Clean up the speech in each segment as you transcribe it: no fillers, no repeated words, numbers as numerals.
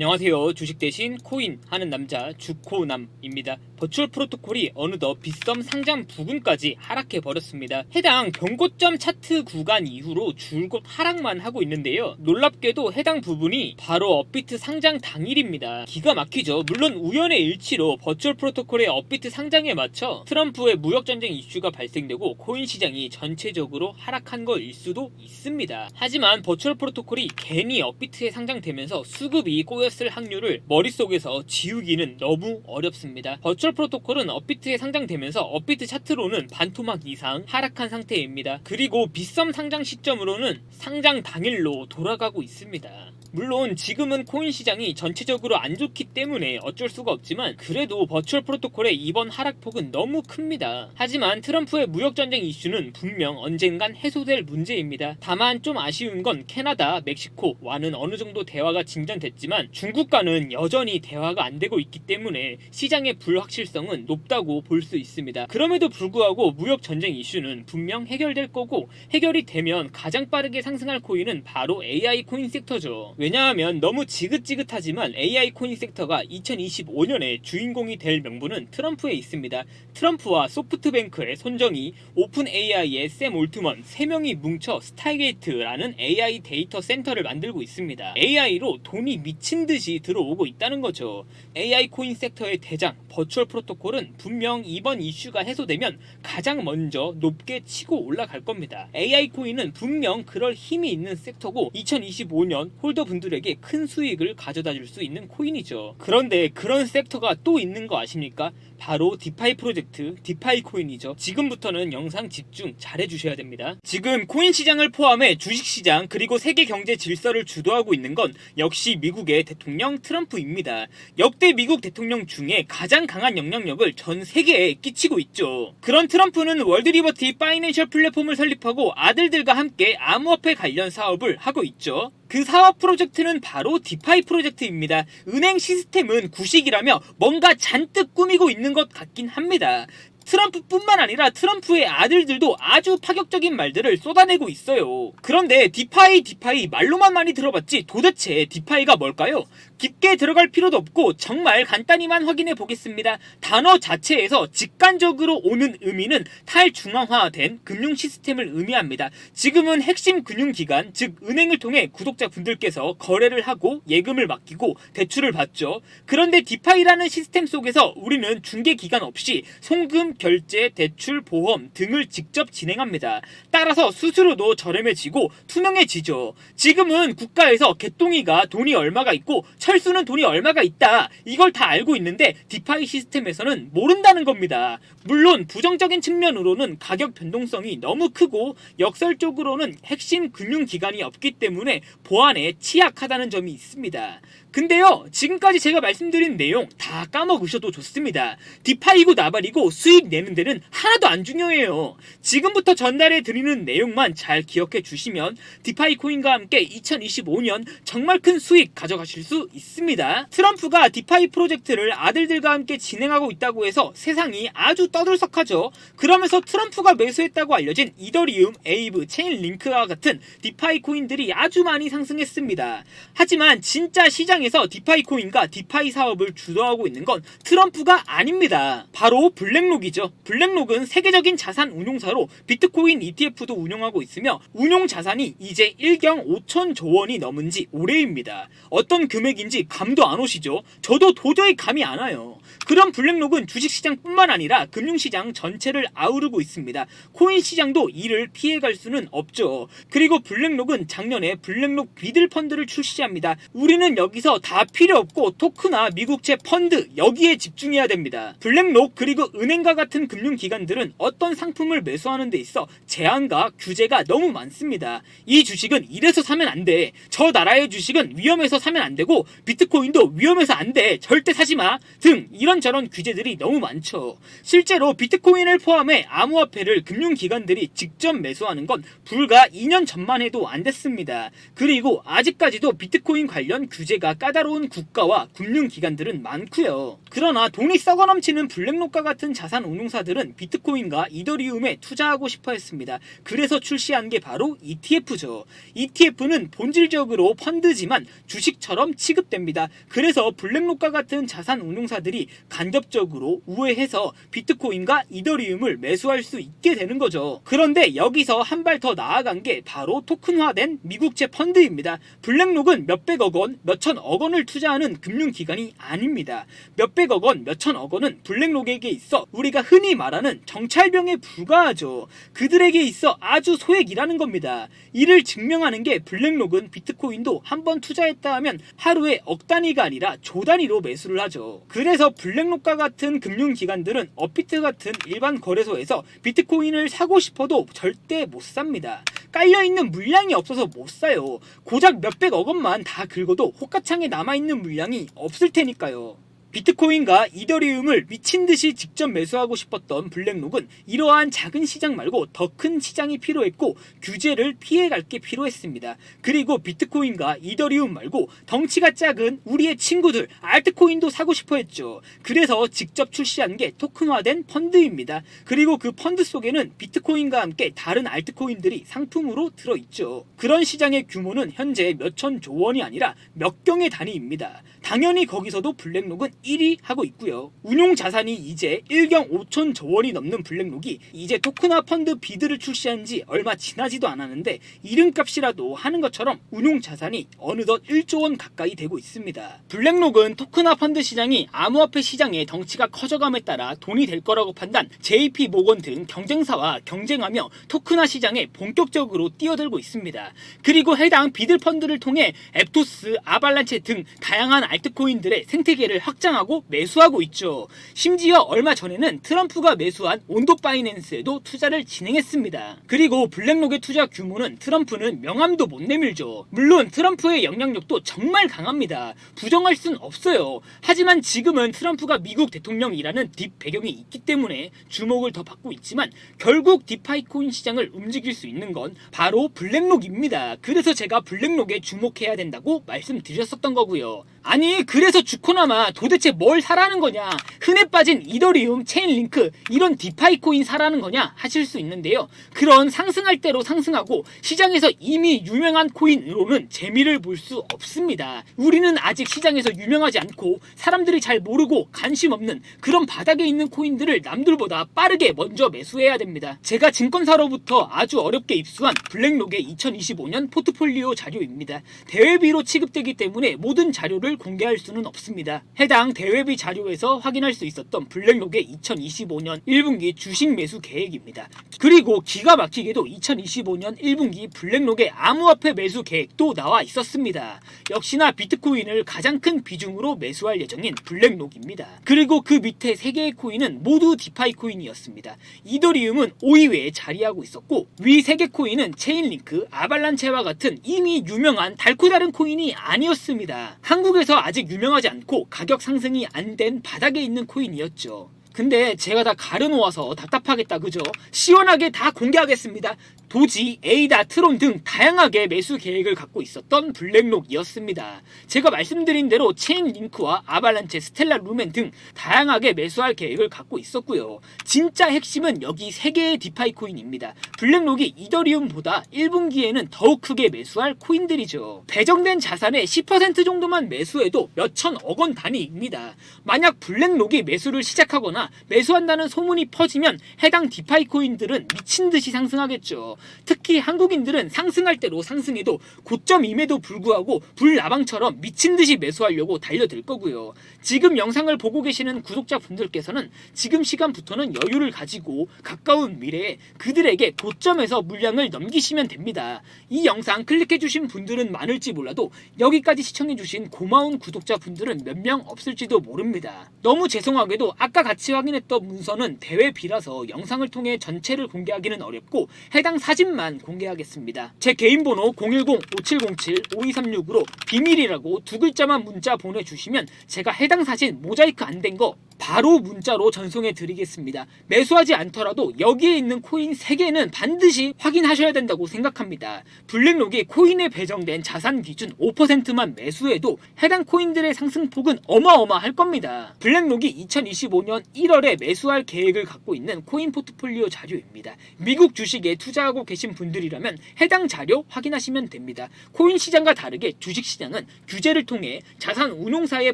안녕하세요. 주식 대신 코인 하는 남자 주코남입니다. 버추얼 프로토콜이 어느덧 빗썸 상장 부근까지 하락해 버렸습니다. 해당 경고점 차트 구간 이후로 줄곧 하락만 하고 있는데요. 놀랍게도 해당 부분이 바로 업비트 상장 당일입니다. 기가 막히죠. 물론 우연의 일치로 버추얼 프로토콜의 업비트 상장에 맞춰 트럼프의 무역전쟁 이슈가 발생되고 코인 시장이 전체적으로 하락한 것일 수도 있습니다. 하지만 버추얼 프로토콜이 괜히 업비트에 상장되면서 수급이 꼬였을 확률을 머릿속에서 지우기는 너무 어렵습니다. 버추얼 프로토콜은 업비트에 상장되면서 업비트 차트로는 반토막 이상 하락한 상태입니다. 그리고 빗썸 상장 시점으로는 상장 당일로 돌아가고 있습니다. 물론 지금은 코인 시장이 전체적으로 안 좋기 때문에 어쩔 수가 없지만 그래도 버추얼 프로토콜의 이번 하락폭은 너무 큽니다. 하지만 트럼프의 무역전쟁 이슈는 분명 언젠간 해소될 문제입니다. 다만 좀 아쉬운 건 캐나다, 멕시코와는 어느 정도 대화가 진전됐지만 중국과는 여전히 대화가 안 되고 있기 때문에 시장의 불확실성은 높다고 볼 수 있습니다. 그럼에도 불구하고 무역전쟁 이슈는 분명 해결될 거고 해결이 되면 가장 빠르게 상승할 코인은 바로 AI 코인 섹터죠. 왜냐하면 너무 지긋지긋하지만 AI 코인 섹터가 2025년에 주인공이 될 명분은 트럼프에 있습니다. 트럼프와 소프트뱅크의 손정희, 오픈 AI의 샘 올트먼 3명이 뭉쳐 스타이게이트라는 AI 데이터 센터를 만들고 있습니다. AI로 돈이 미친 듯이 들어오고 있다는 거죠. AI 코인 섹터의 대장 버추얼 프로토콜은 분명 이번 이슈가 해소되면 가장 먼저 높게 치고 올라갈 겁니다. AI 코인은 분명 그럴 힘이 있는 섹터고 2025년 홀더 분들에게 큰 수익을 가져다 줄 수 있는 코인이죠. 그런데 그런 섹터가 또 있는 거 아십니까? 바로 디파이 프로젝트, 디파이 코인이죠. 지금부터는 영상 집중 잘 해주셔야 됩니다. 지금 코인 시장을 포함해 주식 시장 그리고 세계 경제 질서를 주도하고 있는 건 역시 미국의 대통령 트럼프입니다. 역대 미국 대통령 중에 가장 강한 영향력을 전 세계에 끼치고 있죠. 그런 트럼프는 월드리버티 파이낸셜 플랫폼을 설립하고 아들들과 함께 암호화폐 관련 사업을 하고 있죠. 그 사업 프로젝트는 바로 디파이 프로젝트입니다. 은행 시스템은 구식이라며 뭔가 잔뜩 꾸미고 있는 것 같긴 합니다. 트럼프뿐만 아니라 트럼프의 아들들도 아주 파격적인 말들을 쏟아내고 있어요. 그런데 디파이 말로만 많이 들어봤지 도대체 디파이가 뭘까요? 깊게 들어갈 필요도 없고 정말 간단히만 확인해 보겠습니다. 단어 자체에서 직관적으로 오는 의미는 탈중앙화된 금융 시스템을 의미합니다. 지금은 핵심 금융기관, 즉 은행을 통해 구독자분들께서 거래를 하고 예금을 맡기고 대출을 받죠. 그런데 디파이라는 시스템 속에서 우리는 중개기관 없이 송금, 결제, 대출, 보험 등을 직접 진행합니다. 따라서 수수료도 저렴해지고 투명해지죠. 지금은 국가에서 개똥이가 돈이 얼마가 있고 철수는 돈이 얼마가 있다, 이걸 다 알고 있는데 디파이 시스템에서는 모른다는 겁니다. 물론 부정적인 측면으로는 가격 변동성이 너무 크고 역설적으로는 핵심 금융기관이 없기 때문에 보안에 취약하다는 점이 있습니다. 근데요, 지금까지 제가 말씀드린 내용 다 까먹으셔도 좋습니다. 디파이고 나발이고 수익 내는 데는 하나도 안 중요해요. 지금부터 전달해 드리는 내용만 잘 기억해 주시면 디파이 코인과 함께 2025년 정말 큰 수익 가져가실 수 있습니다. 트럼프가 디파이 프로젝트를 아들들과 함께 진행하고 있다고 해서 세상이 아주 떠들썩하죠. 그러면서 트럼프가 매수했다고 알려진 이더리움, 에이브, 체인링크와 같은 디파이 코인들이 아주 많이 상승했습니다. 하지만 진짜 시장에서 디파이 코인과 디파이 사업을 주도하고 있는 건 트럼프가 아닙니다. 바로 블랙록이죠. 블랙록은 세계적인 자산 운용사로 비트코인 ETF도 운영하고 있으며 운용 자산이 이제 1경 5천조 원이 넘은 지 오래입니다. 어떤 금액인지 감도 안 오시죠? 저도 도저히 감이 안 와요. 그런 블랙록은 주식시장뿐만 아니라 금융시장 전체를 아우르고 있습니다. 코인 시장도 이를 피해갈 수는 없죠. 그리고 블랙록은 작년에 블랙록 비들 펀드를 출시합니다. 우리는 여기서 다 필요 없고 토크나 미국채 펀드 여기에 집중해야 됩니다. 블랙록 그리고 은행과 같은 금융기관들은 어떤 상품을 매수하는 데 있어 제한과 규제가 너무 많습니다. 이 주식은 이래서 사면 안 돼, 저 나라의 주식은 위험해서 사면 안 되고 비트코인도 위험해서 안 돼, 절대 사지 마 등 이런저런 규제들이 너무 많죠. 실제로 비트코인을 포함해 암호화폐를 금융기관들이 직접 매수하는 건 불과 2년 전만 해도 안 됐습니다. 그리고 아직까지도 비트코인 관련 규제가 까다로운 국가와 금융기관들은 많고요. 그러나 돈이 썩어넘치는 블랙록과 같은 자산 운용사들은 비트코인과 이더리움에 투자하고 싶어 했습니다. 그래서 출시한 게 바로 ETF죠. ETF는 본질적으로 펀드지만 주식처럼 취급됩니다. 그래서 블랙록과 같은 자산 운용사들이 간접적으로 우회해서 비트코인과 이더리움을 매수할 수 있게 되는 거죠. 그런데 여기서 한 발 더 나아간 게 바로 토큰화된 미국채 펀드입니다. 블랙록은 몇백억 원, 몇천억 원을 투자하는 금융기관이 아닙니다. 몇백억 원, 몇천억 원은 블랙록에게 있어 우리가 흔히 말하는 정찰병에 불과하죠. 그들에게 있어 아주 소액이라는 겁니다. 이를 증명하는 게 블랙록은 비트코인도 한번 투자했다 하면 하루에 억 단위가 아니라 조 단위로 매수를 하죠. 그래서 블랙록과 같은 금융기관들은 업비트 같은 일반 거래소에서 비트코인을 사고 싶어도 절대 못 삽니다. 깔려있는 물량이 없어서 못 사요. 고작 몇백억 원만 다 긁어도 호가창에 남아있는 물량이 없을 테니까요. 비트코인과 이더리움을 미친듯이 직접 매수하고 싶었던 블랙록은 이러한 작은 시장 말고 더 큰 시장이 필요했고 규제를 피해갈 게 필요했습니다. 그리고 비트코인과 이더리움 말고 덩치가 작은 우리의 친구들 알트코인도 사고 싶어 했죠. 그래서 직접 출시한 게 토큰화된 펀드입니다. 그리고 그 펀드 속에는 비트코인과 함께 다른 알트코인들이 상품으로 들어있죠. 그런 시장의 규모는 현재 몇천조 원이 아니라 몇 경의 단위입니다. 당연히 거기서도 블랙록은 1위 하고 있고요. 운용 자산이 이제 1경 5천조 원이 넘는 블랙록이 이제 토큰화 펀드 비드를 출시한 지 얼마 지나지도 않았는데 이름값이라도 하는 것처럼 운용 자산이 어느덧 1조 원 가까이 되고 있습니다. 블랙록은 토큰화 펀드 시장이 암호화폐 시장의 덩치가 커져감에 따라 돈이 될 거라고 판단, JP 모건 등 경쟁사와 경쟁하며 토큰화 시장에 본격적으로 뛰어들고 있습니다. 그리고 해당 비드 펀드를 통해 앱토스, 아발란체 등 다양한 알트코인들의 생태계를 확장하고 매수하고 있죠. 심지어 얼마 전에는 트럼프가 매수한 온도 파이낸스에도 투자를 진행했습니다. 그리고 블랙록의 투자 규모는 트럼프는 명함도 못 내밀죠. 물론 트럼프의 영향력도 정말 강합니다. 부정할 순 없어요. 하지만 지금은 트럼프가 미국 대통령이라는 딥 배경이 있기 때문에 주목을 더 받고 있지만 결국 디파이 코인 시장을 움직일 수 있는 건 바로 블랙록입니다. 그래서 제가 블랙록에 주목해야 된다고 말씀드렸었던 거고요. 아니 그래서 주코나마 도대체 뭘 사라는 거냐, 흔해 빠진 이더리움, 체인링크 이런 디파이 코인 사라는 거냐 하실 수 있는데요. 그런 상승할 대로 상승하고 시장에서 이미 유명한 코인으로는 재미를 볼 수 없습니다. 우리는 아직 시장에서 유명하지 않고 사람들이 잘 모르고 관심 없는 그런 바닥에 있는 코인들을 남들보다 빠르게 먼저 매수해야 됩니다. 제가 증권사로부터 아주 어렵게 입수한 블랙록의 2025년 포트폴리오 자료입니다. 대회비로 취급되기 때문에 모든 자료를 공개할 수는 없습니다. 해당 대회비 자료에서 확인할 수 있었던 블랙록의 2025년 1분기 주식 매수 계획입니다. 그리고 기가 막히게도 2025년 1분기 블랙록의 암호화폐 매수 계획도 나와 있었습니다. 역시나 비트코인을 가장 큰 비중으로 매수할 예정인 블랙록입니다. 그리고 그 밑에 3개의 코인은 모두 디파이 코인이었습니다. 이더리움은 5위에 자리하고 있었고 위 3개 코인은 체인링크, 아발란체와 같은 이미 유명한 달고 다른 코인이 아니었습니다. 한국에서 아직 유명하지 않고 가격 상승이 안 된 바닥에 있는 코인이었죠. 근데 제가 다 가려놓아서 답답하겠다 그죠? 시원하게 다 공개하겠습니다. 도지, 에이다, 트론 등 다양하게 매수 계획을 갖고 있었던 블랙록이었습니다. 제가 말씀드린 대로 체인링크와 아발란체, 스텔라 루멘 등 다양하게 매수할 계획을 갖고 있었고요. 진짜 핵심은 여기 3개의 디파이 코인입니다. 블랙록이 이더리움보다 1분기에는 더욱 크게 매수할 코인들이죠. 배정된 자산의 10% 정도만 매수해도 몇천억 원 단위입니다. 만약 블랙록이 매수를 시작하거나 매수한다는 소문이 퍼지면 해당 디파이 코인들은 미친듯이 상승하겠죠. 특히 한국인들은 상승할 대로 상승해도 고점임에도 불구하고 불나방처럼 미친듯이 매수하려고 달려들 거고요. 지금 영상을 보고 계시는 구독자분들께서는 지금 시간부터는 여유를 가지고 가까운 미래에 그들에게 고점에서 물량을 넘기시면 됩니다. 이 영상 클릭해주신 분들은 많을지 몰라도 여기까지 시청해주신 고마운 구독자분들은 몇 명 없을지도 모릅니다. 너무 죄송하게도 아까 같이 확인했던 문서는 대회비라서 영상을 통해 전체를 공개하기는 어렵고 해당 사진만 공개하겠습니다. 제 개인 번호 010-5707-5236으로 비밀이라고 2글자만 문자 보내주시면 제가 해당 사진 모자이크 안 된 거 바로 문자로 전송해 드리겠습니다. 매수하지 않더라도 여기에 있는 코인 3개는 반드시 확인하셔야 된다고 생각합니다. 블랙록이 코인에 배정된 자산 기준 5%만 매수해도 해당 코인들의 상승폭은 어마어마할 겁니다. 블랙록이 2025년 1월에 매수할 계획을 갖고 있는 코인 포트폴리오 자료입니다. 미국 주식에 투자하고 계신 분들이라면 해당 자료 확인하시면 됩니다. 코인 시장과 다르게 주식 시장은 규제를 통해 자산 운용사의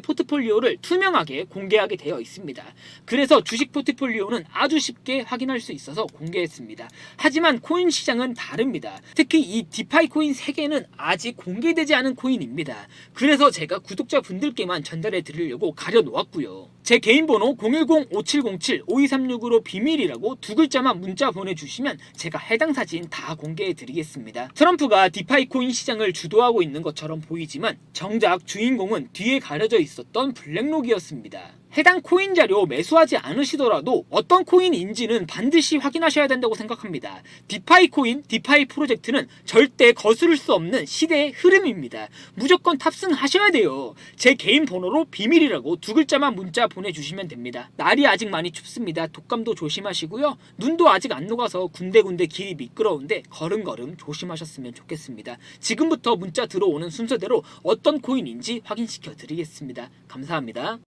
포트폴리오를 투명하게 공개하게 되어 있습니다. 그래서 주식 포트폴리오는 아주 쉽게 확인할 수 있어서 공개했습니다. 하지만 코인 시장은 다릅니다. 특히 이 디파이 코인 3개는 아직 공개되지 않은 코인입니다. 그래서 제가 구독자분들께만 전달해 드리려고 가려 놓았고요. 제 개인 번호 010-5707-5236으로 비밀이라고 2글자만 문자 보내주시면 제가 해당 사진 다 공개해 드리겠습니다. 트럼프가 디파이 코인 시장을 주도하고 있는 것처럼 보이지만 정작 주인공은 뒤에 가려져 있었던 블랙록이었습니다. 해당 코인 자료 매수하지 않으시더라도 어떤 코인인지는 반드시 확인하셔야 된다고 생각합니다. 디파이 코인, 디파이 프로젝트는 절대 거스를 수 없는 시대의 흐름입니다. 무조건 탑승하셔야 돼요. 제 개인 번호로 비밀이라고 2글자만 문자 보내주시면 됩니다. 날이 아직 많이 춥습니다. 독감도 조심하시고요. 눈도 아직 안 녹아서 군데군데 길이 미끄러운데 걸음걸음 조심하셨으면 좋겠습니다. 지금부터 문자 들어오는 순서대로 어떤 코인인지 확인시켜 드리겠습니다. 감사합니다.